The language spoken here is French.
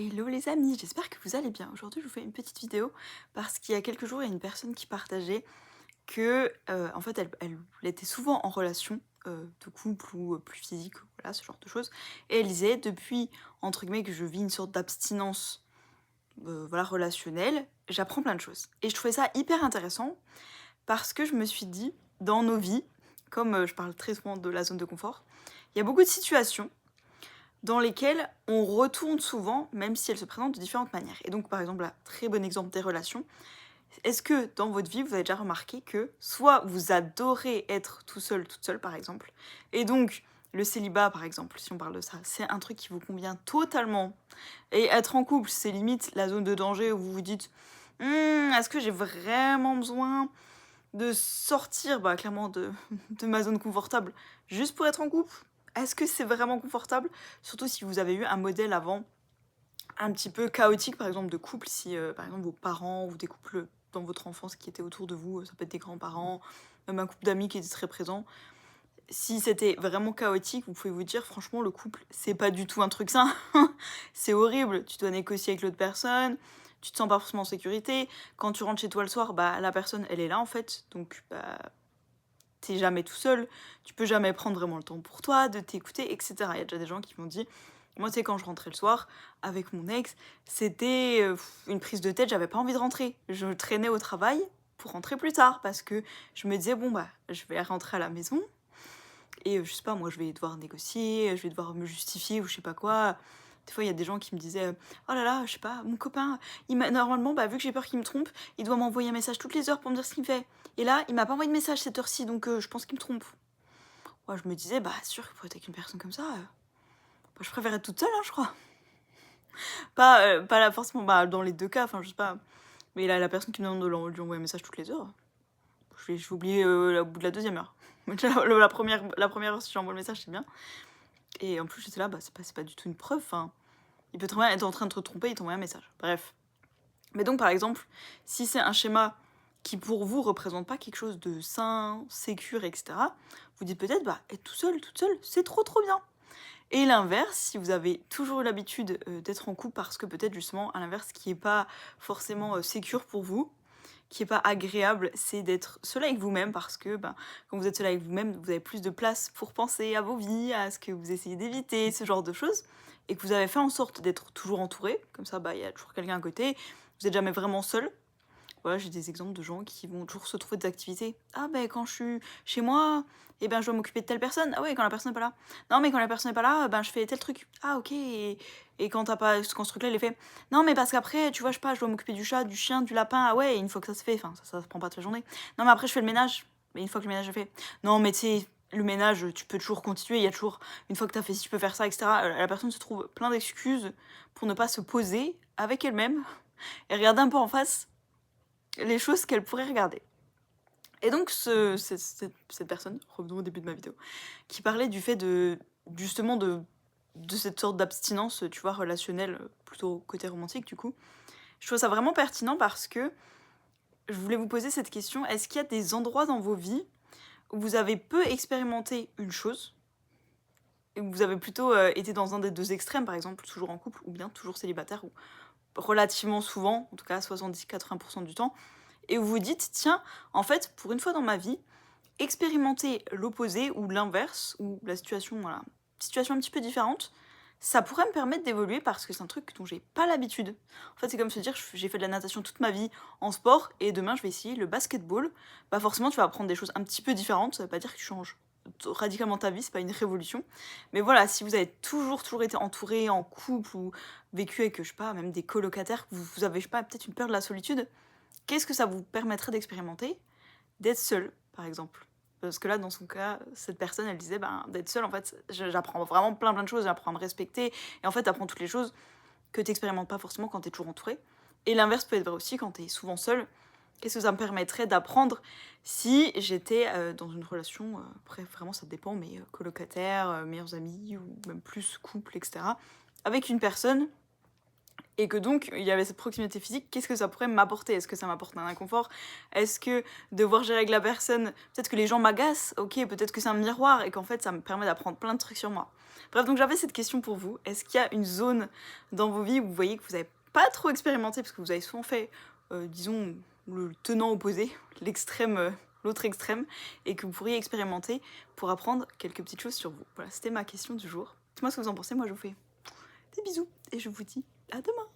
Hello les amis, j'espère que vous allez bien. Aujourd'hui, je vous fais une petite vidéo parce qu'il y a quelques jours, il y a une personne qui partageait que, en fait, elle était souvent en relation de couple ou plus physique, voilà, ce genre de choses. Et elle disait, depuis, entre guillemets, que je vis une sorte d'abstinence voilà, relationnelle, j'apprends plein de choses. Et je trouvais ça hyper intéressant parce que je me suis dit, dans nos vies, comme je parle très souvent de la zone de confort, il y a beaucoup de situations dans lesquelles on retourne souvent, même si elles se présentent de différentes manières. Et donc, par exemple, un très bon exemple des relations. Est-ce que dans votre vie, vous avez déjà remarqué que soit vous adorez être tout seul, toute seule, par exemple, et donc le célibat, par exemple, si on parle de ça, c'est un truc qui vous convient totalement. Et être en couple, c'est limite la zone de danger où vous vous dites est-ce que j'ai vraiment besoin de sortir, bah, clairement, de ma zone confortable juste pour être en couple? Est-ce que c'est vraiment confortable? Surtout si vous avez eu un modèle avant un petit peu chaotique, par exemple, de couple, si par exemple vos parents ou des couples dans votre enfance qui étaient autour de vous, ça peut être des grands-parents, même un couple d'amis qui était très présent. Si c'était vraiment chaotique, vous pouvez vous dire, franchement, le couple, c'est pas du tout un truc sain. C'est horrible. Tu dois négocier avec l'autre personne, tu te sens pas forcément en sécurité. Quand tu rentres chez toi le soir, bah la personne, elle est là en fait. Donc, bah, t'es jamais tout seul. Tu peux jamais prendre vraiment le temps pour toi, de t'écouter, etc. Il y a déjà des gens qui m'ont dit, moi, c'est quand je rentrais le soir avec mon ex, c'était une prise de tête, j'avais pas envie de rentrer. Je traînais au travail pour rentrer plus tard parce que je me disais, bon, bah, je vais rentrer à la maison et je sais pas, moi, je vais devoir négocier, je vais devoir me justifier ou je sais pas quoi. Des fois, il y a des gens qui me disaient oh là là, je sais pas, mon copain, normalement, bah, vu que j'ai peur qu'il me trompe, il doit m'envoyer un message toutes les heures pour me dire ce qu'il me fait. Et là, il m'a pas envoyé de message cette heure-ci, donc je pense qu'il me trompe. Moi, je me disais, bah, sûr que pour être avec une personne comme ça, bah, je préfère être toute seule, hein, je crois. Pas là, forcément, bah, dans les deux cas, enfin, je sais pas. Mais là, la personne qui me demande de lui envoyer un message toutes les heures, je vais oublier au bout de la deuxième heure. La première heure, si j'envoie le message, c'est bien. Et en plus, j'étais là, bah, c'est pas du tout une preuve. Enfin, il peut très bien être en train de te tromper et t'envoyer un message. Bref. Mais donc, par exemple, si c'est un schéma qui pour vous représente pas quelque chose de sain, sécure, etc., vous dites peut-être, bah, être tout seul, toute seule, c'est trop trop bien. Et l'inverse, si vous avez toujours eu l'habitude d'être en couple parce que peut-être justement, à l'inverse, qui est pas forcément sécure pour vous, qui est pas agréable, c'est d'être seul avec vous-même parce que ben, quand vous êtes seul avec vous-même, vous avez plus de place pour penser à vos vies, à ce que vous essayez d'éviter, ce genre de choses, et que vous avez fait en sorte d'être toujours entouré, comme ça bah, il y a toujours quelqu'un à côté, vous n'êtes jamais vraiment seul. Voilà, j'ai des exemples de gens qui vont toujours se trouver des activités. Ah ben quand je suis chez moi, eh ben je dois m'occuper de telle personne. Ah ouais, quand la personne n'est pas là. Non mais quand la personne n'est pas là, ben je fais tel truc. Ah ok. Et quand t'as pas quand ce truc-là, il est fait. Non mais parce qu'après, tu vois, je sais pas, je dois m'occuper du chat, du chien, du lapin. Ah ouais, et une fois que ça se fait, enfin ça se prend pas toute la journée. Non mais après je fais le ménage. Mais une fois que le ménage est fait. Non mais tu sais, le ménage, tu peux toujours continuer. Il y a toujours une fois que t'as fait, si tu peux faire ça, etc. La personne se trouve plein d'excuses pour ne pas se poser avec elle-même et regarder un peu en face les choses qu'elle pourrait regarder. Et donc, cette personne, revenons au début de ma vidéo, qui parlait du fait de, justement, de cette sorte d'abstinence, tu vois, relationnelle, plutôt côté romantique, du coup. Je trouve ça vraiment pertinent parce que je voulais vous poser cette question. Est-ce qu'il y a des endroits dans vos vies où vous avez peu expérimenté une chose, et où vous avez plutôt été dans un des deux extrêmes, par exemple, toujours en couple, ou bien toujours célibataire, ou relativement souvent, en tout cas 70-80% du temps, et vous vous dites, tiens, en fait, pour une fois dans ma vie, expérimenter l'opposé ou l'inverse, ou la situation, voilà, situation un petit peu différente, ça pourrait me permettre d'évoluer parce que c'est un truc dont j'ai pas l'habitude. En fait, c'est comme se dire, j'ai fait de la natation toute ma vie en sport et demain je vais essayer le basketball. Bah forcément, tu vas apprendre des choses un petit peu différentes, ça veut pas dire que tu changes radicalement ta vie, c'est pas une révolution. Mais voilà, si vous avez toujours été entouré en couple ou vécu avec, je sais pas, même des colocataires, vous avez, je sais pas, peut-être une peur de la solitude, qu'est-ce que ça vous permettrait d'expérimenter? D'être seul, par exemple. Parce que là, dans son cas, cette personne, elle disait, ben, d'être seule, en fait, j'apprends vraiment plein de choses, j'apprends à me respecter, et en fait, t'apprends toutes les choses que t'expérimentes pas forcément quand t'es toujours entouré. Et l'inverse peut être vrai aussi quand t'es souvent seul. Qu'est-ce que ça me permettrait d'apprendre si j'étais dans une relation, après vraiment ça dépend, mais colocataire, meilleurs amis, ou même plus couple, etc. Avec une personne et que donc il y avait cette proximité physique, qu'est-ce que ça pourrait m'apporter? Est-ce que ça m'apporte un inconfort? Est-ce que devoir gérer avec la personne, peut-être que les gens m'agacent, ok, peut-être que c'est un miroir et qu'en fait ça me permet d'apprendre plein de trucs sur moi. Bref, donc j'avais cette question pour vous. Est-ce qu'il y a une zone dans vos vies où vous voyez que vous n'avez pas trop expérimenté, parce que vous avez souvent fait, disons, le tenant opposé, l'extrême, l'autre extrême, et que vous pourriez expérimenter pour apprendre quelques petites choses sur vous? Voilà, c'était ma question du jour. Dites-moi ce que vous en pensez, moi je vous fais des bisous, et je vous dis à demain.